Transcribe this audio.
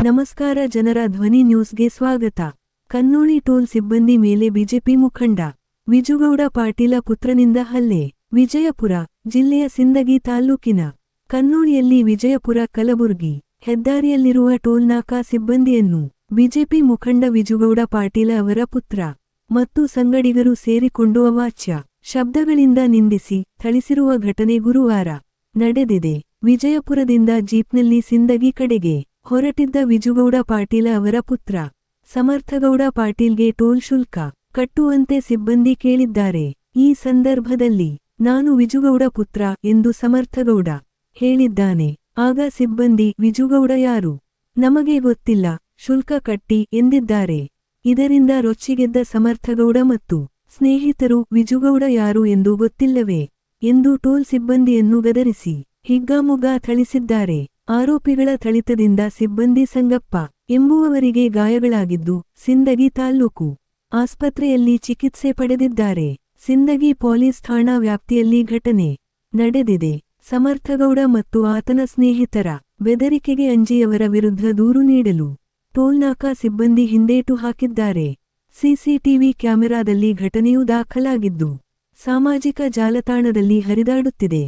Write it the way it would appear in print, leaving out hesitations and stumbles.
ನಮಸ್ಕಾರ. ಜನರ ಧ್ವನಿ ನ್ಯೂಸ್ಗೆ ಸ್ವಾಗತ. ಕನ್ನೋಳಿ ಟೋಲ್ ಸಿಬ್ಬಂದಿ ಮೇಲೆ ಬಿಜೆಪಿ ಮುಖಂಡ ವಿಜುಗೌಡ ಪಾಟೀಲ ಪುತ್ರನಿಂದ ಹಲ್ಲೆ. ವಿಜಯಪುರ ಜಿಲ್ಲೆಯ ಸಿಂದಗಿ ತಾಲ್ಲೂಕಿನ ಕನ್ನೋಳಿಯಲ್ಲಿ ವಿಜಯಪುರ ಕಲಬುರ್ಗಿ ಹೆದ್ದಾರಿಯಲ್ಲಿರುವ ಟೋಲ್ ನಾಕಾ ಸಿಬ್ಬಂದಿಯನ್ನು ಬಿಜೆಪಿ ಮುಖಂಡ ವಿಜುಗೌಡ ಪಾಟೀಲ ಅವರ ಪುತ್ರ ಮತ್ತು ಸಂಗಡಿಗರು ಸೇರಿಕೊಂಡು ಅವಾಚ್ಯ ಶಬ್ದಗಳಿಂದ ನಿಂದಿಸಿ ಥಳಿಸಿರುವ ಘಟನೆ ಗುರುವಾರ ನಡೆದಿದೆ. ವಿಜಯಪುರದಿಂದ ಜೀಪ್ನಲ್ಲಿ ಸಿಂದಗಿ ಕಡೆಗೆ ಹೊರಟಿದ್ದ ವಿಜುಗೌಡ ಪಾಟೀಲ ಅವರ ಪುತ್ರ ಸಮರ್ಥಗೌಡ ಪಾಟೀಲ್ಗೆ ಟೋಲ್ ಶುಲ್ಕ ಕಟ್ಟುವಂತೆ ಸಿಬ್ಬಂದಿ ಕೇಳಿದ್ದಾರೆ. ಈ ಸಂದರ್ಭದಲ್ಲಿ ನಾನು ವಿಜುಗೌಡ ಪುತ್ರ ಎಂದು ಸಮರ್ಥಗೌಡ ಹೇಳಿದ್ದಾನೆ. ಆಗ ಸಿಬ್ಬಂದಿ ವಿಜುಗೌಡ ಯಾರು, ನಮಗೆ ಗೊತ್ತಿಲ್ಲ, ಶುಲ್ಕ ಕಟ್ಟಿ ಎಂದಿದ್ದಾರೆ. ಇದರಿಂದ ರೊಚ್ಚಿಗೆದ್ದ ಸಮರ್ಥಗೌಡ ಮತ್ತು ಸ್ನೇಹಿತರು ವಿಜುಗೌಡ ಯಾರು ಎಂದು ಗೊತ್ತಿಲ್ಲವೇ ಎಂದು ಟೋಲ್ ಸಿಬ್ಬಂದಿಯನ್ನು ಗದರಿಸಿ ಹಿಗ್ಗಾಮುಗ್ಗಾ ಥಳಿಸಿದ್ದಾರೆ. ಆರೋಪಿಗಳ ಥಳಿತದಿಂದ ಸಿಬ್ಬಂದಿ ಸಂಗಪ್ಪ ಎಂಬುವವರಿಗೆ ಗಾಯಗಳಾಗಿದ್ದು ಸಿಂದಗಿ ತಾಲ್ಲೂಕು ಆಸ್ಪತ್ರೆಯಲ್ಲಿ ಚಿಕಿತ್ಸೆ ಪಡೆದಿದ್ದಾರೆ. ಸಿಂದಗಿ ಪೊಲೀಸ್ ಠಾಣಾ ವ್ಯಾಪ್ತಿಯಲ್ಲಿ ಘಟನೆ ನಡೆದಿದೆ. ಸಮರ್ಥಗೌಡ ಮತ್ತು ಆತನ ಸ್ನೇಹಿತರ ಬೆದರಿಕೆಗೆ ಅಂಜಿಯವರ ವಿರುದ್ಧ ದೂರು ನೀಡಲು ಟೋಲ್ನಾಕಾ ಸಿಬ್ಬಂದಿ ಹಿಂದೇಟು ಹಾಕಿದ್ದಾರೆ. ಸಿಸಿಟಿವಿ ಕ್ಯಾಮೆರಾದಲ್ಲಿ ಘಟನೆಯು ದಾಖಲಾಗಿದ್ದು ಸಾಮಾಜಿಕ ಜಾಲತಾಣದಲ್ಲಿ ಹರಿದಾಡುತ್ತಿದೆ.